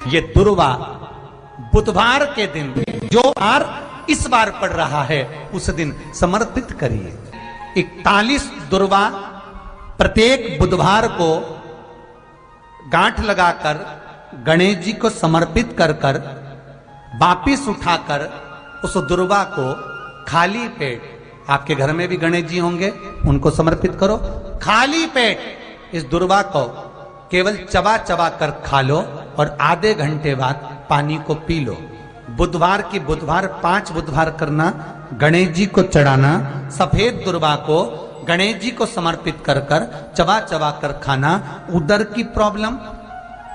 ये दुर्वा बुधवार के दिन जो बार इस बार पड़ रहा है उस दिन समर्पित करिए। 41 दुर्वा प्रत्येक बुधवार को गांठ लगाकर गणेश जी को समर्पित कर कर वापिस उठाकर उस दुर्वा को खाली पेट, आपके घर में भी गणेश जी होंगे उनको समर्पित करो, खाली पेट इस दुर्वा को केवल चबा चबा कर खा लो और आधे घंटे बाद पानी को पी लो। बुधवार की बुधवार 5 बुधवार करना, गणेश जी को चढ़ाना, सफेद दुर्वा को गणेश जी को समर्पित कर कर चबा चबा कर खाना। उदर की प्रॉब्लम,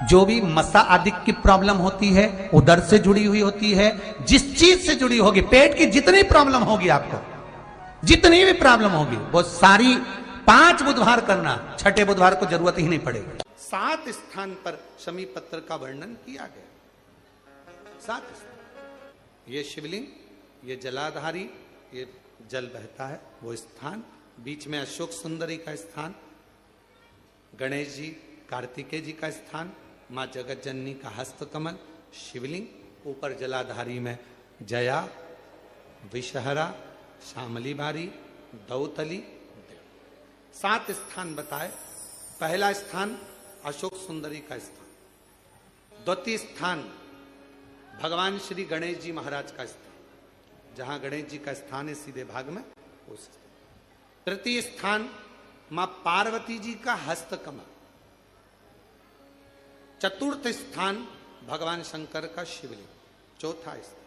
जो भी मसा आदि की प्रॉब्लम होती है उदर से जुड़ी हुई होती है, जिस चीज से जुड़ी होगी, पेट की जितनी प्रॉब्लम होगी, आपको जितनी भी प्रॉब्लम होगी वो सारी 5 बुधवार करना, छठे बुधवार को जरूरत ही नहीं पड़ेगी। 7 स्थान पर शमी पत्र का वर्णन किया गया। 7 स्थान, ये शिवलिंग, ये जलाधारी, ये जल बहता है वो स्थान, बीच में अशोक सुंदरी का स्थान, गणेश जी कार्तिकेय जी का स्थान, मां जगत जननी का हस्त कमल, शिवलिंग, ऊपर जलाधारी में जया, विषहरा, श्यामली बारी, दौतली, 7 स्थान बताए। पहला स्थान अशोक सुंदरी का स्थान, द्वितीय स्थान भगवान श्री गणेश जी महाराज का स्थान, जहां गणेश जी का स्थान है सीधे भाग में उस स्थान। तृतीय स्थान मां पार्वती जी का हस्त कमल। चतुर्थ स्थान भगवान शंकर का शिवलिंग। चौथा स्थान,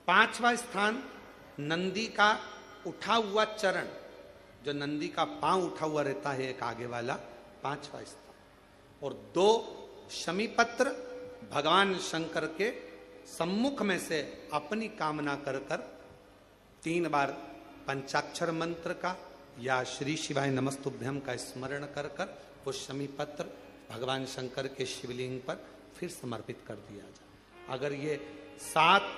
5वां स्थान नंदी का उठा हुआ चरण, जो नंदी का पांव उठा हुआ रहता है एक आगे वाला, 5वां स्थान। और 2 शमी पत्र भगवान शंकर के सम्मुख में से अपनी कामना कर कर 3 बार पंचाक्षर मंत्र का या श्री शिवाय नमस्तुभ्यं का स्मरण कर कर वो शमी पत्र भगवान शंकर के शिवलिंग पर फिर समर्पित कर दिया जाए। अगर ये 7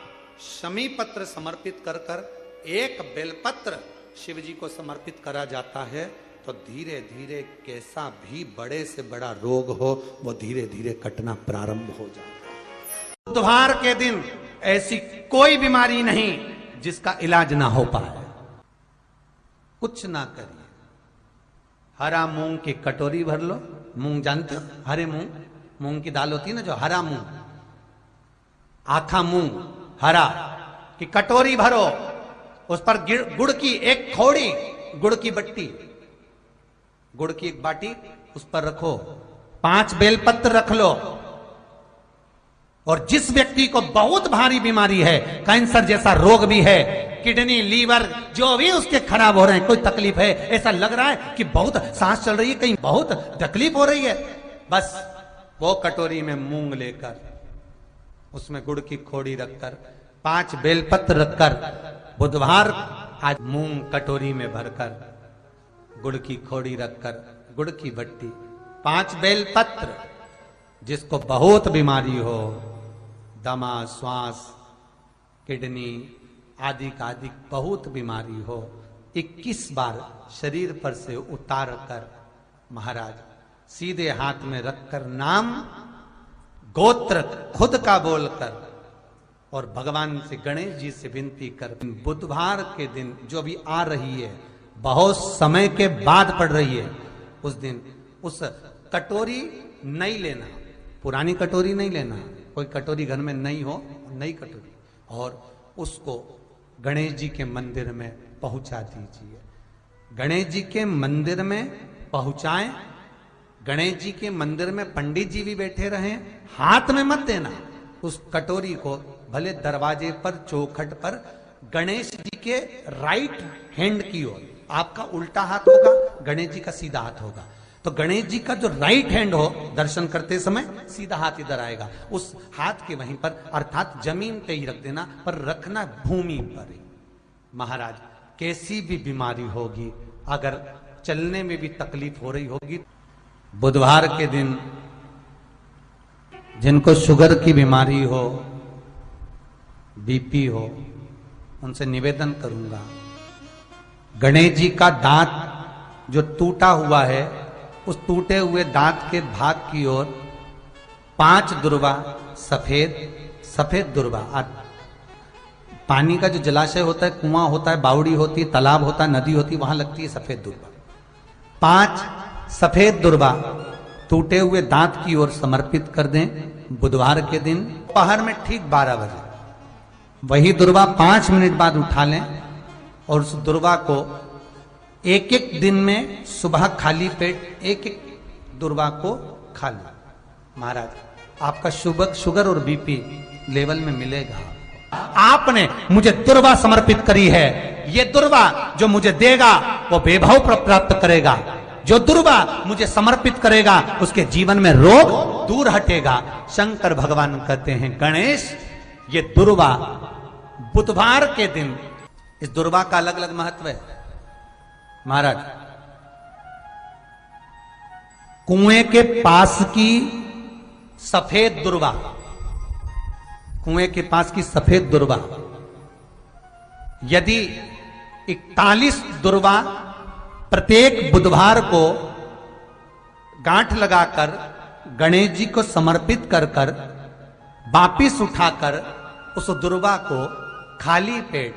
शमी पत्र समर्पित कर कर 1 बेलपत्र शिव जी को समर्पित करा जाता है तो धीरे धीरे कैसा भी बड़े से बड़ा रोग हो वो धीरे धीरे कटना प्रारंभ हो जाता है। बुधवार के दिन ऐसी कोई बीमारी नहीं जिसका इलाज ना हो पाए। कुछ ना करिए, हरा मूंग की कटोरी भर लो। मूंग जानते हो, हरे मूंग, मूंग की दाल होती है ना, जो हरा मूंग, आखा मूंग हरा की कटोरी भरो, उस पर गुड़ की 1 खोड़ी, गुड़ की बट्टी, गुड़ की 1 बाटी उस पर रखो, 5 बेलपत्र रख लो। और जिस व्यक्ति को बहुत भारी बीमारी है, कैंसर जैसा रोग भी है, किडनी, लीवर जो भी उसके खराब हो रहे हैं, कोई तकलीफ है, ऐसा लग रहा है कि बहुत सांस चल रही है, कहीं बहुत तकलीफ हो रही है, बस वो कटोरी में मूंग लेकर उसमें गुड़ की खोड़ी रखकर 5 बेलपत्र रखकर बुधवार आज मूंग कटोरी में भरकर गुड़ की खोड़ी रखकर गुड़ की बट्टी 5 बेलपत्र, जिसको बहुत बीमारी हो, दमा, श्वास, किडनी आदि का आदि बहुत बीमारी हो, 21 बार शरीर पर से उतार कर महाराज सीधे हाथ में रखकर नाम गोत्र खुद का बोलकर और भगवान से गणेश जी से विनती कर, बुधवार के दिन जो भी आ रही है, बहुत समय के बाद पड़ रही है, उस दिन उस कटोरी नहीं लेना, पुरानी कटोरी नहीं लेना, कोई कटोरी घर में नहीं हो, नई कटोरी, और उसको गणेश जी के मंदिर में पहुंचा दीजिए। गणेश जी के मंदिर में पहुंचाएं, गणेश जी के मंदिर में पंडित जी भी बैठे रहें, हाथ में मत देना उस कटोरी को, भले दरवाजे पर चौखट पर गणेश जी के राइट हैंड की ओर, आपका उल्टा हाथ होगा, गणेश जी का सीधा हाथ होगा, तो गणेश जी का जो राइट हैंड हो, दर्शन करते समय सीधा हाथ इधर आएगा, उस हाथ के वहीं पर, अर्थात जमीन पे ही रख देना, पर रखना भूमि पर ही। महाराज कैसी भी बीमारी होगी, अगर चलने में भी तकलीफ हो रही होगी, बुधवार के दिन जिनको शुगर की बीमारी हो, बीपी हो, उनसे निवेदन करूंगा, गणेश जी का दांत जो टूटा हुआ है, उस टूटे हुए दांत के भाग की ओर 5 दुर्वा सफेद दुर्वा। पानी का जो जलाशय होता है, कुआं होता है, बावड़ी होती है, तालाब होता है, नदी होती है, वहां लगती है सफेद दुर्वा। 5 सफेद दुर्वा टूटे हुए दांत की ओर समर्पित कर दें बुधवार के दिन दोपहर में ठीक 12 बजे। वही दुर्वा 5 मिनट बाद उठा लें और उस दुर्वा को एक एक दिन में सुबह खाली पेट एक एक दुर्वा को खा लें। महाराज, आपका शुगर और बीपी लेवल में मिलेगा। आपने मुझे दुर्वा समर्पित करी है, ये दुर्वा जो मुझे देगा वो वैभव प्राप्त करेगा। जो दुर्वा मुझे समर्पित करेगा उसके जीवन में रोग दूर हटेगा। शंकर भगवान कहते हैं, गणेश ये दुर्वा बुधवार के दिन, इस दुर्वा का अलग अलग महत्व है। महाराज, कुएं के पास की सफेद दुर्वा, कुएं के पास की सफेद दुर्वा, यदि 41 दुर्वा प्रत्येक बुधवार को गांठ लगाकर गणेश जी को समर्पित कर कर वापिस उठाकर उस दुर्वा को खाली पेट,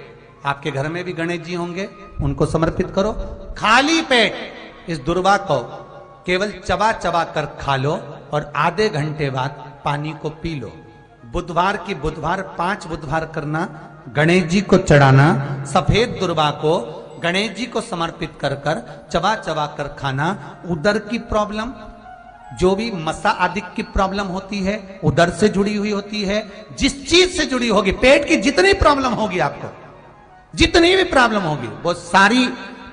आपके घर में भी गणेश जी होंगे, उनको समर्पित करो। खाली पेट इस दुर्वा को केवल चबा चबा कर खा लो और आधे घंटे बाद पानी को पी लो। बुधवार की बुधवार 5 बुधवार करना, गणेश जी को चढ़ाना, सफेद दुर्वा को गणेश जी को समर्पित कर कर चबा चबा कर खाना। उदर की प्रॉब्लम, जो भी मसा आदि की प्रॉब्लम होती है, उदर से जुड़ी हुई होती है, जिस चीज से जुड़ी होगी, पेट की जितनी प्रॉब्लम होगी, आपको जितनी भी प्रॉब्लम होगी, वो सारी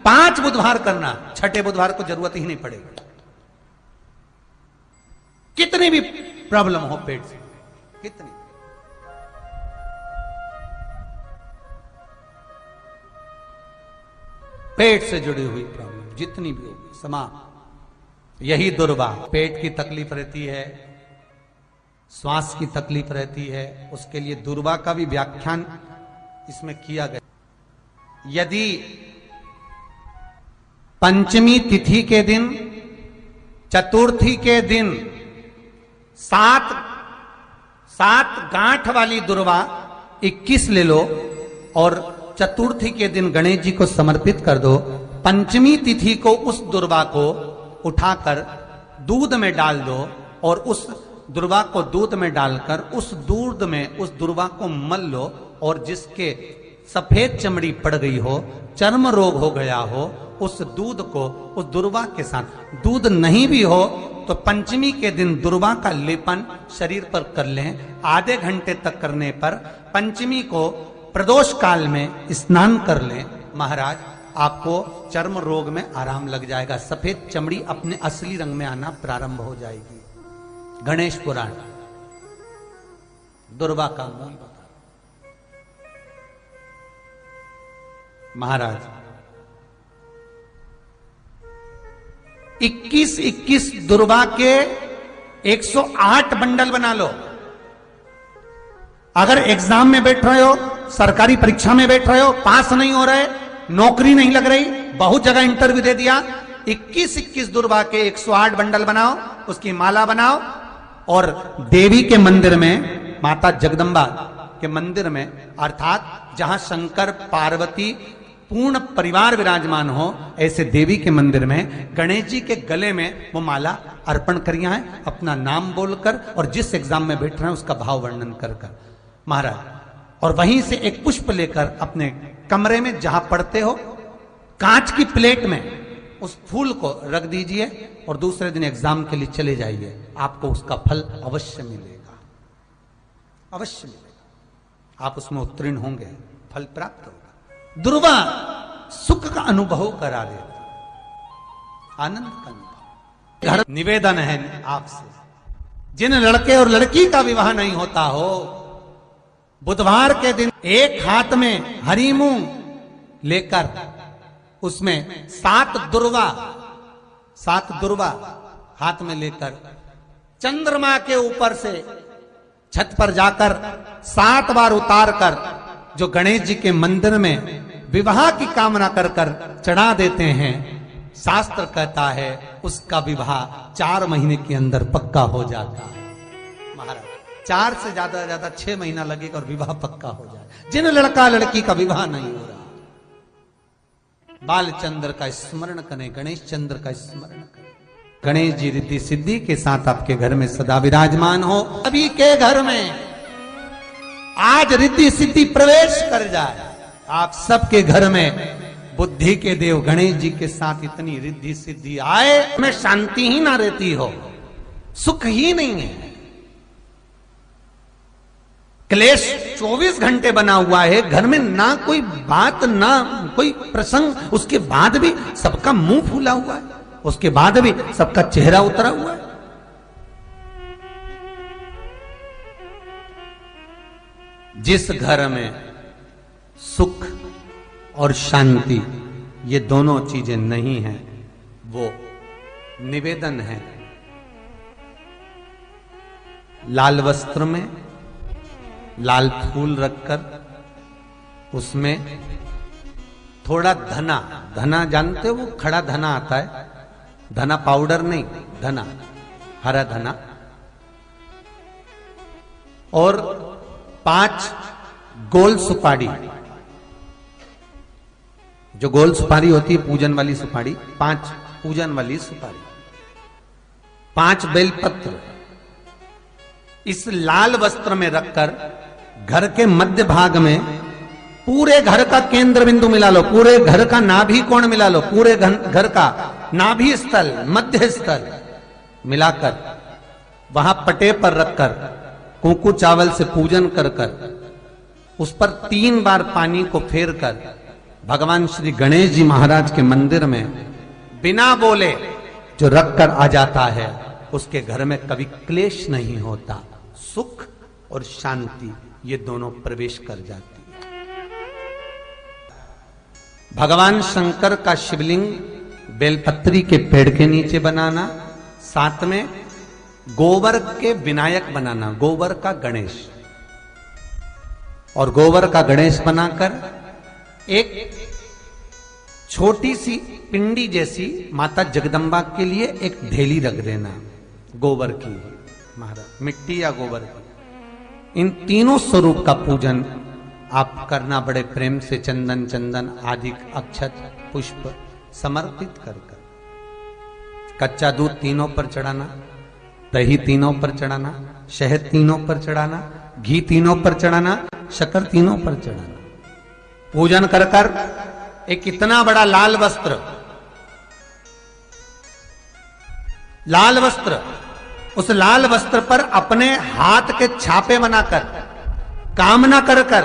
5 बुधवार करना। 6ठे बुधवार को जरूरत ही नहीं पड़ेगी। कितनी भी प्रॉब्लम हो पेट से, कितनी, पेट से जुड़ी हुई प्रॉब्लम जितनी भी होगी समाप्त। यही दुर्वा, पेट की तकलीफ रहती है, श्वास की तकलीफ रहती है, उसके लिए दुर्वा का भी व्याख्यान इसमें किया गया। यदि पंचमी तिथि के दिन, चतुर्थी के दिन 7 गांठ वाली दुर्वा 21 ले लो और चतुर्थी के दिन गणेश जी को समर्पित कर दो। पंचमी तिथि को उस दुर्वा को उठाकर दूध में डाल दो और उस दुर्वा को दूध में डालकर उस दूध में उस दुर्वा को मल लो, और जिसके सफेद चमड़ी पड़ गई हो, चर्म रोग हो गया हो, उस दूध को उस दुर्वा के साथ, दूध नहीं भी हो तो पंचमी के दिन दुर्वा का लेपन शरीर पर कर लें। आधे घंटे तक करने पर पंचमी को प्रदोष काल में स्नान कर लें। महाराज, आपको चर्म रोग में आराम लग जाएगा, सफेद चमड़ी अपने असली रंग में आना प्रारंभ हो जाएगी। गणेश पुराण दुर्वा का मूल बता। महाराज, 21 दुर्वा के 108 बंडल बना लो। अगर एग्जाम में बैठ रहे हो, सरकारी परीक्षा में बैठ रहे हो, पास नहीं हो रहे, नौकरी नहीं लग रही, बहुत जगह इंटरव्यू दे दिया, 21 दुर्वा के 108 बंडल बनाओ, उसकी माला बनाओ और देवी के मंदिर में, माता जगदम्बा के मंदिर में, अर्थात जहां शंकर पार्वती पूर्ण परिवार विराजमान हो, ऐसे देवी के मंदिर में गणेश जी के गले में वो माला अर्पण करिया है, अपना नाम बोलकर और जिस एग्जाम में बैठ रहे हैं उसका भाव वर्णन कर कर। महाराज, और वहीं से एक पुष्प लेकर अपने कमरे में जहां पढ़ते हो, कांच की प्लेट में उस फूल को रख दीजिए और दूसरे दिन एग्जाम के लिए चले जाइए। आपको उसका फल अवश्य मिलेगा, अवश्य मिलेगा। आप उसमें उत्तीर्ण होंगे, फल प्राप्त होगा। दुर्वा सुख का अनुभव करा देता, आनंद का अनुभव। घर निवेदन है आपसे, जिन लड़के और लड़की का विवाह नहीं होता हो, बुधवार के दिन एक हाथ में हरी मूंग लेकर उसमें 7 दुर्वा हाथ में लेकर चंद्रमा के ऊपर से छत पर जाकर 7 बार उतार कर जो गणेश जी के मंदिर में विवाह की कामना कर कर चढ़ा देते हैं, शास्त्र कहता है उसका विवाह 4 महीने के अंदर पक्का हो जाता है। महाराज 4 से ज्यादा 6 महीना लगेगा और विवाह पक्का हो जाए। जिन लड़का लड़की का विवाह नहीं हो रहा, बालचंद्र का स्मरण करें, गणेश चंद्र का स्मरण करें। गणेश जी रिद्धि सिद्धि के साथ आपके घर में सदा विराजमान हो। सभी के घर में आज रिद्धि सिद्धि प्रवेश कर जाए। आप सबके घर में बुद्धि के देव गणेश जी के साथ इतनी रिद्धि सिद्धि आए, में शांति ही ना रहती हो, सुख ही नहीं है। क्लेश 24 घंटे बना हुआ है घर में, ना कोई बात ना कोई प्रसंग, उसके बाद भी सबका मुंह फूला हुआ है, उसके बाद भी सबका चेहरा उतरा हुआ है। जिस घर में सुख और शांति ये दोनों चीजें नहीं हैं, वो निवेदन है लाल वस्त्र में लाल फूल रखकर उसमें थोड़ा धना, धना जानते हो, वो खड़ा धना आता है, धना पाउडर नहीं, धना, हरा धना, और 5 गोल सुपारी, जो गोल सुपारी होती है पूजन वाली सुपारी, 5 पूजन वाली सुपारी, 5 बेलपत्र इस लाल वस्त्र में रखकर घर के मध्य भाग में पूरे घर का केंद्र बिंदु मिला लो, पूरे घर का नाभि कोण मिला लो, पूरे घर का नाभि स्थल, मध्य स्थल मिलाकर वहां पटे पर रखकर कुंकू चावल से पूजन कर उस पर 3 बार पानी को फेर कर भगवान श्री गणेश जी महाराज के मंदिर में बिना बोले जो रखकर आ जाता है, उसके घर में कभी क्लेश नहीं होता, सुख और शांति ये दोनों प्रवेश कर जाती है। भगवान शंकर का शिवलिंग बेलपत्री के पेड़ के नीचे बनाना, साथ में गोबर के विनायक बनाना, गोबर का गणेश, और गोबर का गणेश बनाकर एक छोटी सी पिंडी जैसी माता जगदम्बा के लिए एक ढेली रख देना, गोबर की, महाराज मिट्टी या गोबर की। इन तीनों स्वरूप का पूजन आप करना बड़े प्रेम से, चंदन चंदन आदि अक्षत पुष्प समर्पित कर कच्चा दूध तीनों पर चढ़ाना, दही तीनों पर चढ़ाना, शहद तीनों पर चढ़ाना, घी तीनों पर चढ़ाना, शक्कर तीनों पर चढ़ाना। पूजन कर कर एक इतना बड़ा लाल वस्त्र, लाल वस्त्र, उस लाल वस्त्र पर अपने हाथ के छापे बनाकर कामना कर कर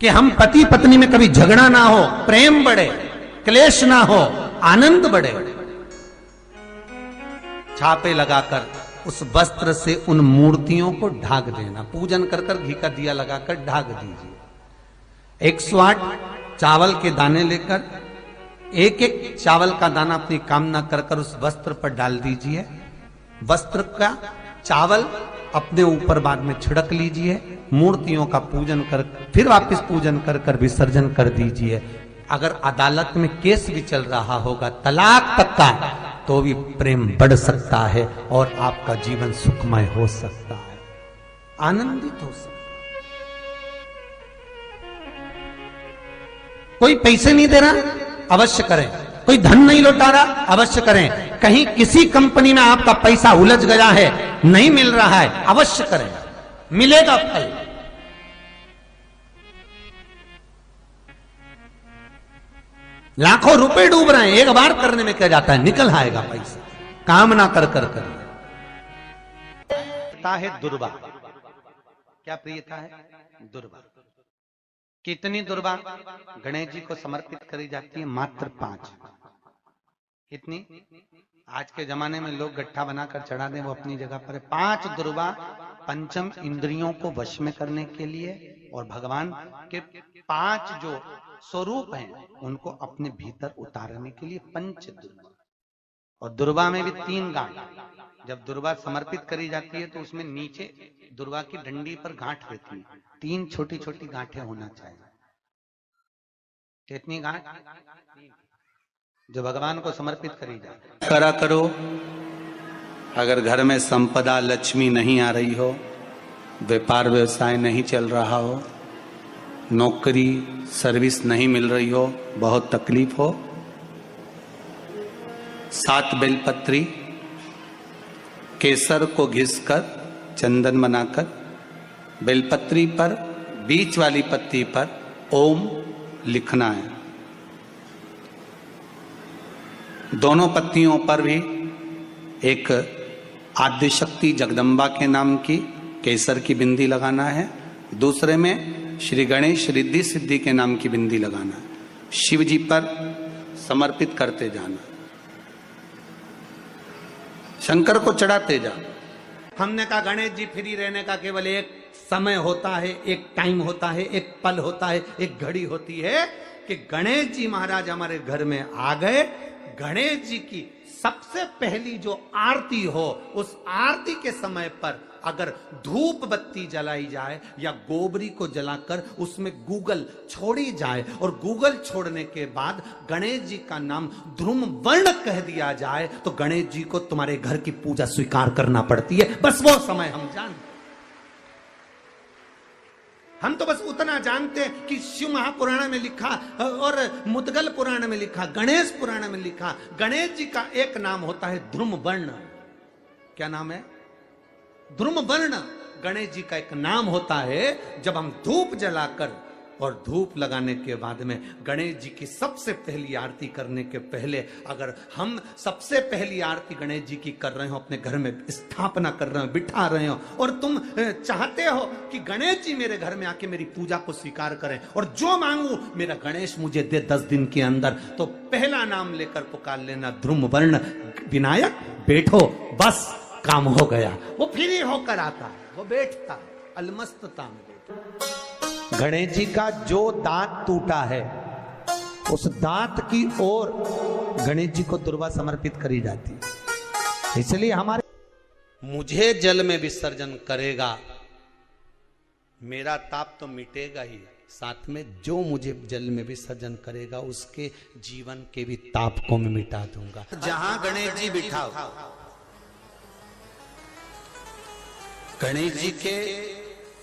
कि हम पति पत्नी में कभी झगड़ा ना हो, प्रेम बढ़े, क्लेश ना हो, आनंद बढ़े, छापे लगाकर उस वस्त्र से उन मूर्तियों को ढाक देना। पूजन कर कर घी का दिया लगाकर ढाक दीजिए। 108 चावल के दाने लेकर एक एक चावल का दाना अपनी कामना कर कर उस वस्त्र पर डाल दीजिए। वस्त्र का चावल अपने ऊपर बाद में छिड़क लीजिए, मूर्तियों का पूजन कर फिर वापस पूजन कर कर विसर्जन कर दीजिए। अगर अदालत में केस भी चल रहा होगा तलाक तक का, तो भी प्रेम बढ़ सकता है और आपका जीवन सुखमय हो सकता है, आनंदित हो सकता है। कोई पैसे नहीं दे रहा, अवश्य करें। कोई धन नहीं लौटा रहा, अवश्य करें। कहीं किसी कंपनी में आपका पैसा उलझ गया है, नहीं मिल रहा है, अवश्य करें, मिलेगा फल। लाखों रुपए डूब रहे हैं, एक बार करने में क्या जाता है, निकल आएगा पैसा, कामना कर कर कर। प्रियता है दुर्वा, क्या प्रियता है? दुर्वा। कितनी दुर्वा गणेश जी को समर्पित करी जाती है? मात्र 5। कितनी? आज के जमाने में लोग गट्ठा बनाकर चढ़ा दें, वो अपनी जगह पर है। 5 दुर्वा पंचम इंद्रियों को वश में करने के लिए और भगवान के 5 जो स्वरूप हैं उनको अपने भीतर उतारने के लिए 5 दुर्वा। और दुर्वा में भी 3 गांठ। जब दुर्वा समर्पित करी जाती है तो उसमें नीचे दुर्वा की डंडी पर गांठ रहती है, 3 छोटी छोटी गांठें होना चाहिए। कितनी गांठ? जो भगवान को समर्पित करी जाए। करा करो अगर घर में संपदा लक्ष्मी नहीं आ रही हो, व्यापार व्यवसाय नहीं चल रहा हो, नौकरी सर्विस नहीं मिल रही हो, बहुत तकलीफ हो, 7 बेलपत्री केसर को घिसकर चंदन बनाकर बेलपत्री पर बीच वाली पत्ती पर ओम लिखना है। दोनों पत्तियों पर भी एक आद्यशक्ति जगदम्बा के नाम की केसर की बिंदी लगाना है, दूसरे में श्री गणेश रिद्धि सिद्धि के नाम की बिंदी लगाना है। शिव जी पर समर्पित करते जाना, शंकर को चढ़ाते जा। हमने कहा गणेश जी फ्री रहने का केवल एक समय होता है, एक टाइम होता है, एक पल होता है, एक घड़ी होती है कि गणेश जी महाराज हमारे घर में आ गए। गणेश जी की सबसे पहली जो आरती हो, उस आरती के समय पर अगर धूप बत्ती जलाई जाए या गोबरी को जलाकर उसमें गूगल छोड़ी जाए और गूगल छोड़ने के बाद गणेश जी का नाम ध्रुम वर्ण कह दिया जाए तो गणेश जी को तुम्हारे घर की पूजा स्वीकार करना पड़ती है। बस वो समय हम जानते, हम तो बस उतना जानते हैं कि शिव महापुराण में लिखा और मुद्गल पुराण में लिखा, गणेश पुराण में लिखा, गणेश जी का एक नाम होता है ध्रुम वर्ण। क्या नाम है? ध्रुम वर्ण गणेश जी का एक नाम होता है। जब हम धूप जलाकर और धूप लगाने के बाद में गणेश जी की सबसे पहली आरती करने के पहले अगर हम सबसे पहली आरती गणेश जी की कर रहे हो, अपने घर में स्थापना कर रहे हो, बिठा रहे हो और तुम चाहते हो कि गणेश जी मेरे घर में आके मेरी पूजा को स्वीकार करें और जो मांगू मेरा गणेश मुझे दे 10 दिन के अंदर, तो पहला नाम लेकर पुकार लेना ध्रुम वर्ण विनायक, बैठो, बस काम हो गया। वो फ्री होकर आता है, वो बैठता है, अलमस्तता में बैठता। गणेश जी का जो दांत टूटा है उस दांत की ओर गणेश जी को दुर्वा समर्पित करी जाती है। इसलिए हमारे मुझे जल में विसर्जन करेगा, मेरा ताप तो मिटेगा ही, साथ में जो मुझे जल में विसर्जन करेगा उसके जीवन के भी ताप को मैं मिटा दूंगा। जहां गणेश जी बिठाओ, गणेश जी के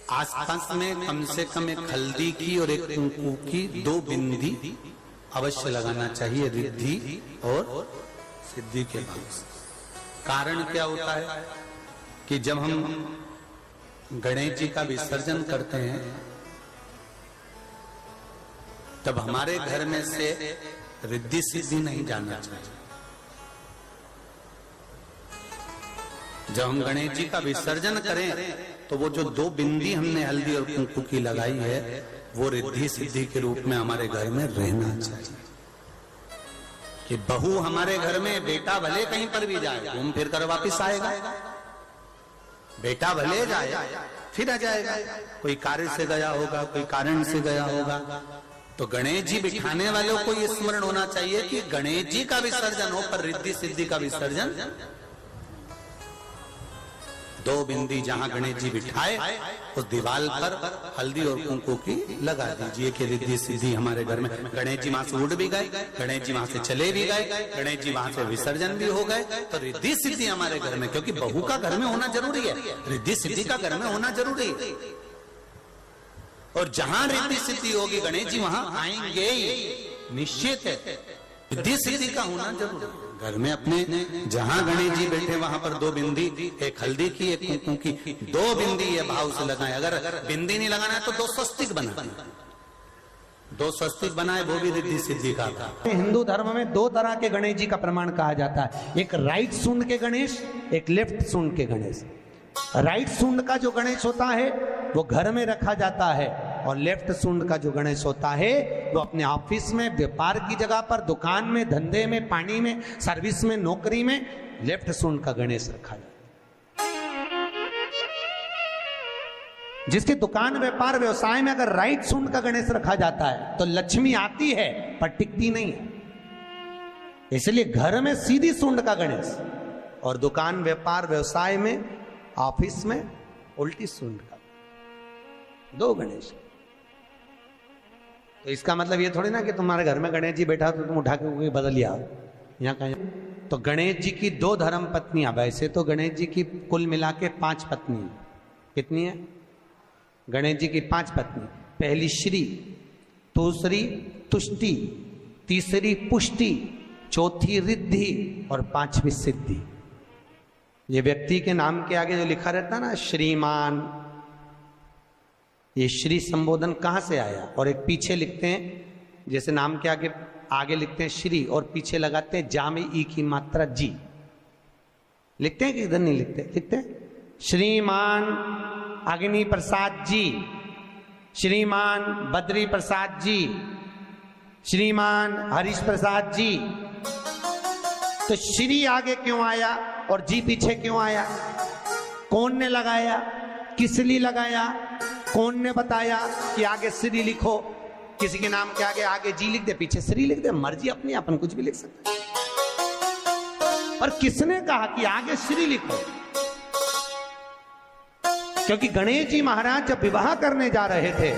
आसपास में कम से कम एक हल्दी की और एक कुंकू की 2 बिंदी अवश्य लगाना चाहिए, रिद्धि और सिद्धि के भाव। कारण क्या होता है कि जब हम गणेश जी का विसर्जन करते हैं तब हमारे घर में से रिद्धि सिद्धि नहीं जाना चाहिए। जब हम गणेश जी का विसर्जन करें तो वो जो 2 बिंदी हमने हल्दी और कुंकू की लगाई है वो रिद्धि सिद्धि के रूप में हमारे घर में रहना चाहिए। कि बहू हमारे घर में, बेटा भले कहीं पर भी जाए घूम फिर कर वापिस आएगा, बेटा भले जाए फिर आ जाएगा, कोई कार्य से गया होगा, कोई कारण से गया होगा। तो गणेश जी बिठाने वालों को ये स्मरण होना चाहिए कि गणेश जी का विसर्जन हो पर रिद्धि सिद्धि का विसर्जन। 2 बिंदी जहां गणेश जी बिठाए उस दीवार पर हल्दी और कुंकू की लगा दीजिए कि रिद्धि सिद्धि हमारे घर में। गणेश जी वहां से उड़ भी गए, गणेश जी वहां से चले भी गए, गणेश जी वहां से विसर्जन भी हो गए, तो रिद्धि सिद्धि हमारे घर में, क्योंकि बहू का घर में होना जरूरी है, रिद्धि सिद्धि का घर में होना जरूरी है। और जहां रिद्धि सिद्धि होगी गणेश जी वहां आएंगे ही, निश्चित है। रिद्धि सिद्धि का होना जरूरी है। घर में अपने जहां गणेश जी बैठे वहां पर 2 बिंदी, एक हल्दी की एक कुंकू की, 2 बिंदी ये भाव से लगाए। अगर बिंदी नहीं लगाना है तो 2 स्वस्तिक बनाए, 2 स्वस्तिक बनाए, वो भी रिद्धि सिद्धि का। हिंदू धर्म में 2 तरह के गणेश जी का प्रमाण कहा जाता है, एक राइट सूंड के गणेश, एक लेफ्ट सूंड के गणेश। राइट सूंड का जो गणेश होता है वो घर में रखा जाता है और लेफ्ट सूंड का जो गणेश होता है वो अपने ऑफिस में, व्यापार की जगह पर, दुकान में, धंधे में, पानी में, सर्विस में, नौकरी में लेफ्ट सूंड का गणेश रखा जाता है। जिसकी दुकान, व्यापार, व्यवसाय में अगर राइट सूंड का गणेश रखा जाता है तो लक्ष्मी आती है पर टिकती नहीं है। इसलिए घर में सीधी सूंड का गणेश और दुकान, व्यापार, व्यवसाय में, ऑफिस में उल्टी सूंड का 2 गणेश। तो इसका मतलब ये थोड़ी ना कि तुम्हारे घर में गणेश जी बैठा तो तुम उठा के बदल लिया, यहाँ कहीं तो गणेश जी की 2 धर्म पत्नियां, वैसे तो गणेश जी की कुल मिला के 5 पत्नी, कितनी है? गणेश जी की 5 पत्नी। पहली श्री, दूसरी तुष्टि, तीसरी पुष्टि, चौथी रिद्धि और 5वीं सिद्धि। ये व्यक्ति के नाम के आगे जो लिखा रहता है ना श्रीमान, ये श्री संबोधन कहां से आया? और एक पीछे लिखते हैं, जैसे नाम के आगे लिखते हैं श्री और पीछे लगाते हैं जा में ई की मात्रा जी। लिखते हैं कि इधर नहीं लिखते? लिखते हैं श्रीमान अग्नि प्रसाद जी, श्रीमान बद्री प्रसाद जी, श्रीमान हरीश प्रसाद जी। तो श्री आगे क्यों आया और जी पीछे क्यों आया? कौन ने लगाया? किस लिए लगाया? कौन ने बताया कि आगे श्री लिखो? किसी के नाम के आगे जी लिख दे, पीछे श्री लिख दे, मर्जी अपनी, अपन कुछ भी लिख सकते। और किसने कहा कि आगे श्री लिखो? क्योंकि गणेश जी महाराज जब विवाह करने जा रहे थे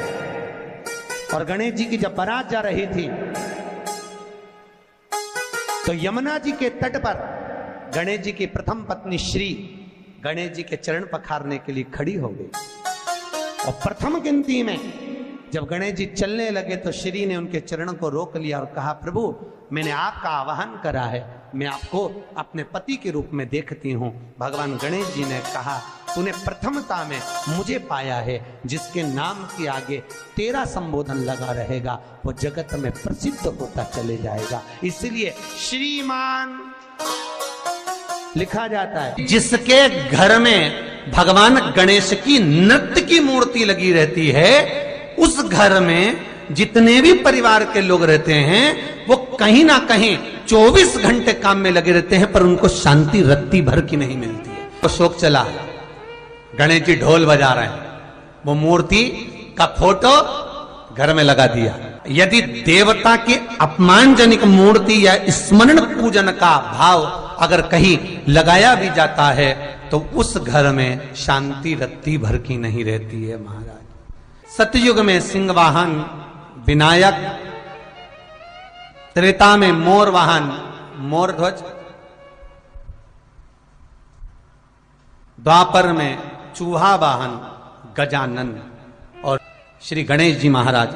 और गणेश जी की जब बारात जा रही थी तो यमुना जी के तट पर गणेश जी की प्रथम पत्नी श्री गणेश जी के चरण पखारने के लिए खड़ी हो गई। और प्रथम गिनती में जब गणेश जी चलने लगे तो श्री ने उनके चरणों को रोक लिया और कहा, प्रभु मैंने आपका आवाहन करा है, मैं आपको अपने पति के रूप में देखती हूँ। भगवान गणेश जी ने कहा, तूने प्रथमता में मुझे पाया है, जिसके नाम के आगे तेरा संबोधन लगा रहेगा वो जगत में प्रसिद्ध होता चले जाएगा। इसलिए श्रीमान लिखा जाता है। जिसके घर में भगवान गणेश की नृत्य की मूर्ति लगी रहती है, उस घर में जितने भी परिवार के लोग रहते हैं वो कहीं ना कहीं 24 घंटे काम में लगे रहते हैं, पर उनको शांति रत्ती भर की नहीं मिलती है। तो शोक चला, गणेश जी ढोल बजा रहे हैं, वो मूर्ति का फोटो घर में लगा दिया। यदि देवता की अपमानजनक मूर्ति या स्मरण पूजन का भाव अगर कहीं लगाया भी जाता है तो उस घर में शांति रत्ती भर की नहीं रहती है महाराज। सतयुग में सिंह वाहन विनायक, त्रेता में मोर वाहन मोर ध्वज, द्वापर में चूहा वाहन गजानन, और श्री गणेश जी महाराज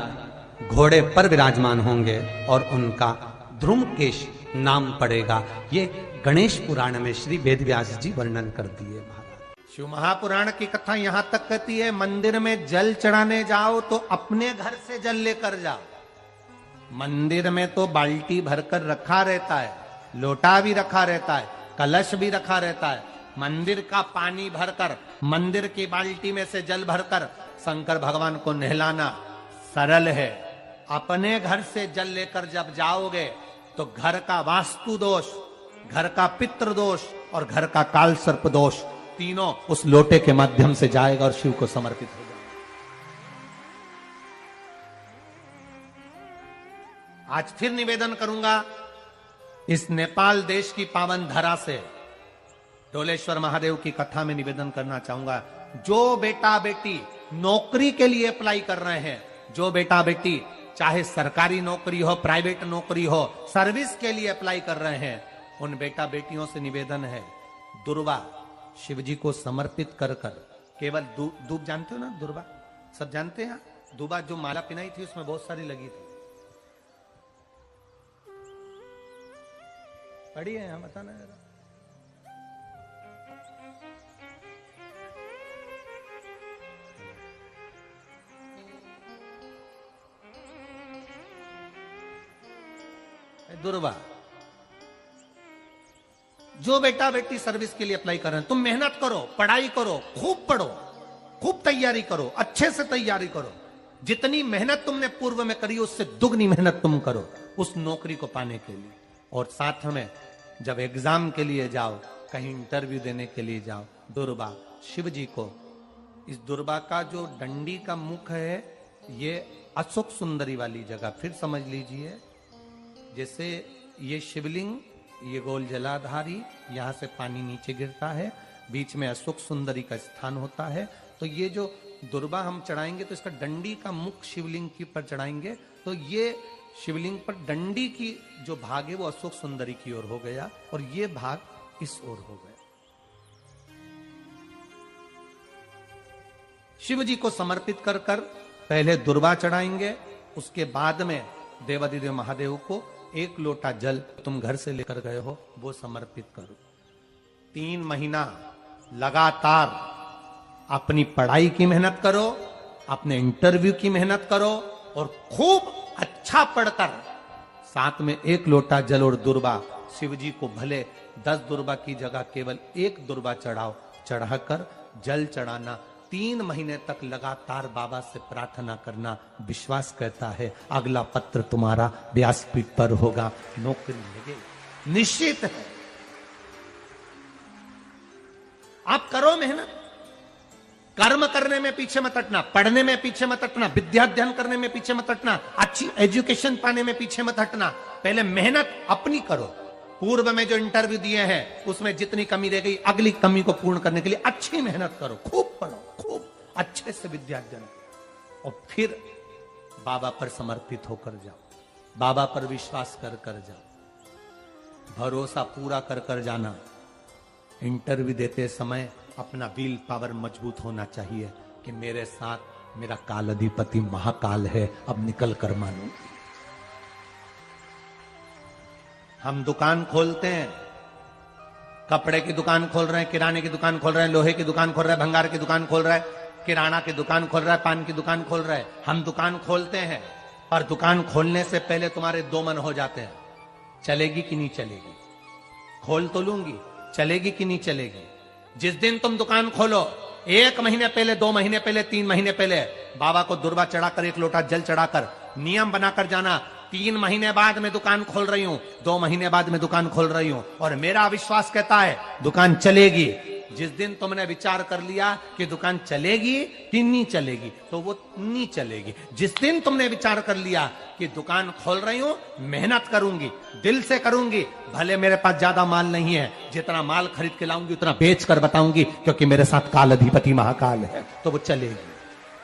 घोड़े पर विराजमान होंगे और उनका ध्रुमकेश नाम पड़ेगा। ये गणेश पुराण में श्री वेदव्यास जी वर्णन कर दिए महाराज। शिव महापुराण की कथा यहां तक कहती है, मंदिर में जल चढ़ाने जाओ तो अपने घर से जल लेकर जाओ। मंदिर में तो बाल्टी भरकर रखा रहता है, लोटा भी रखा रहता है, कलश भी रखा रहता है। मंदिर का पानी भरकर, मंदिर की बाल्टी में से जल भरकर शंकर भगवान को नहलाना सरल है। अपने घर से जल लेकर जब जाओगे तो घर का वास्तु दोष, घर का पितृ दोष और घर का काल सर्प दोष तीनों उस लोटे के माध्यम से जाएगा और शिव को समर्पित हो जाएगा। आज फिर निवेदन करूंगा, इस नेपाल देश की पावन धरा से डोलेश्वर महादेव की कथा में निवेदन करना चाहूंगा। जो बेटा बेटी नौकरी के लिए अप्लाई कर रहे हैं, जो बेटा बेटी चाहे सरकारी नौकरी हो, प्राइवेट नौकरी हो, सर्विस के लिए अप्लाई कर रहे हैं, उन बेटा बेटियों से निवेदन है, दुर्वा शिव जी को समर्पित कर कर केवल दूब जानते हो ना, दुर्वा सब जानते हैं। दुर्वा जो माला पिनाई थी उसमें बहुत सारी लगी थी, पढ़ी है यहाँ, बताना जरा। दुर्वा, जो बेटा बेटी सर्विस के लिए अप्लाई कर रहे हैं, तुम मेहनत करो, पढ़ाई करो, खूब पढ़ो, खूब तैयारी करो, अच्छे से तैयारी करो। जितनी मेहनत तुमने पूर्व में करी उससे दुगनी मेहनत तुम करो उस नौकरी को पाने के लिए। और साथ में जब एग्जाम के लिए जाओ, कहीं इंटरव्यू देने के लिए जाओ, दुर्वा शिव जी को, इस दुर्वा का जो डंडी का मुख है ये अशोक सुंदरी वाली जगह, फिर समझ लीजिए जैसे ये शिवलिंग, ये गोल जलाधारी, यहां से पानी नीचे गिरता है, बीच में अशोक सुंदरी का स्थान होता है। तो ये जो दुर्वा हम चढ़ाएंगे तो इसका डंडी का मुख शिवलिंग के ऊपर चढ़ाएंगे तो ये शिवलिंग पर डंडी की जो भाग है वो अशोक सुंदरी की ओर हो गया और ये भाग इस ओर हो गया। शिव जी को समर्पित कर कर पहले दुर्वा चढ़ाएंगे, उसके बाद में देवादिदेव महादेव को 1 लोटा जल तुम घर से लेकर गए हो वो समर्पित करो। 3 महीना लगातार अपनी पढ़ाई की मेहनत करो, अपने इंटरव्यू की मेहनत करो और खूब अच्छा पढ़कर साथ में 1 लोटा जल और दुर्वा, शिव जी को भले 10 दुर्वा की जगह केवल 1 दुर्वा चढ़ाओ, चढ़ाकर जल चढ़ाना, 3 महीने तक लगातार बाबा से प्रार्थना करना। विश्वास कहता है अगला पत्र तुम्हारा व्यासपीठ पर होगा, नौकरी मिलेगी, निश्चित है। आप करो मेहनत, कर्म करने में पीछे मत हटना, पढ़ने में पीछे मत हटना, विद्या अध्ययन करने में पीछे मत हटना, अच्छी एजुकेशन पाने में पीछे मत हटना। पहले मेहनत अपनी करो। पूर्व में जो इंटरव्यू दिए हैं उसमें जितनी कमी रह गई, अगली कमी को पूर्ण करने के लिए अच्छी मेहनत करो, खूब पढ़ो, खूब अच्छे से विद्या अध्ययन करो और फिर बाबा पर समर्पित होकर जाओ, बाबा पर विश्वास कर कर जाओ, भरोसा पूरा कर कर जाना। इंटरव्यू देते समय अपना विल पावर मजबूत होना चाहिए कि मेरे साथ मेरा काल अधिपति महाकाल है, अब निकल कर मानो। हम दुकान खोलते हैं, कपड़े की दुकान खोल रहे हैं, किराने की दुकान खोल रहे हैं, लोहे की दुकान खोल रहे हैं, भंगार की दुकान खोल रहे हैं, किराना की दुकान खोल रहा है, पान की दुकान खोल रहा है। हम दुकान खोलते हैं और दुकान खोलने से पहले तुम्हारे 2 मन हो जाते हैं, चलेगी कि नहीं चलेगी, खोल तो लूंगी, चलेगी कि नहीं चलेगी। जिस दिन तुम दुकान खोलो 1 महीने पहले, 2 महीने पहले, 3 महीने पहले बाबा को दुर्वा चढ़ाकर 1 लोटा जल चढ़ाकर नियम बनाकर जाना, 3 महीने बाद मैं दुकान खोल रही हूं, 2 महीने बाद मैं दुकान खोल रही हूं और मेरा विश्वास कहता है दुकान चलेगी। जिस दिन तुमने विचार कर लिया कि दुकान चलेगी कि नहीं चलेगी तो वो नहीं चलेगी। जिस दिन तुमने विचार कर लिया कि दुकान खोल रही हूं, मेहनत करूंगी, दिल से करूंगी, भले मेरे पास ज्यादा माल नहीं है, जितना माल खरीद के लाऊंगी उतना बेच कर बताऊंगी क्योंकि मेरे साथ काल अधिपति महाकाल है, तो वो चलेगी।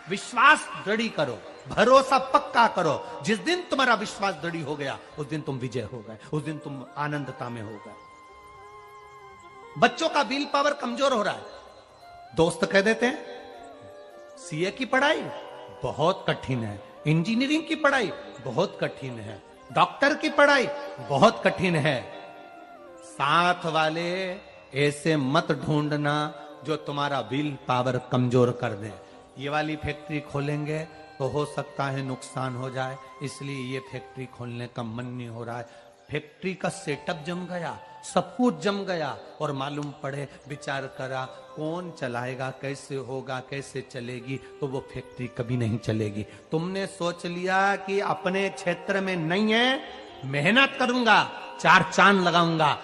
विश्वास दृढ़ करो, भरोसा पक्का करो। जिस दिन तुम्हारा विश्वास दृढ़ हो गया उस दिन तुम विजय हो गए, उस दिन तुम आनंदता में हो गए। बच्चों का विल पावर कमजोर हो रहा है, दोस्त कह देते हैं सीए की पढ़ाई बहुत कठिन है, इंजीनियरिंग की पढ़ाई बहुत कठिन है, डॉक्टर की पढ़ाई बहुत कठिन है। साथ वाले ऐसे मत ढूंढना जो तुम्हारा विल पावर कमजोर कर दे। ये वाली फैक्ट्री खोलेंगे तो हो सकता है नुकसान हो जाए, इसलिए ये फैक्ट्री खोलने का मन नहीं हो रहा है। फैक्ट्री का सेटअप जम गया, सब कुछ जम गया और मालूम पड़े, विचार करा कौन चलाएगा, कैसे होगा, कैसे चलेगी, तो वो फैक्ट्री कभी नहीं चलेगी। तुमने सोच लिया कि अपने क्षेत्र में नहीं है, मेहनत करूंगा, 4 चांद लगाऊंगा,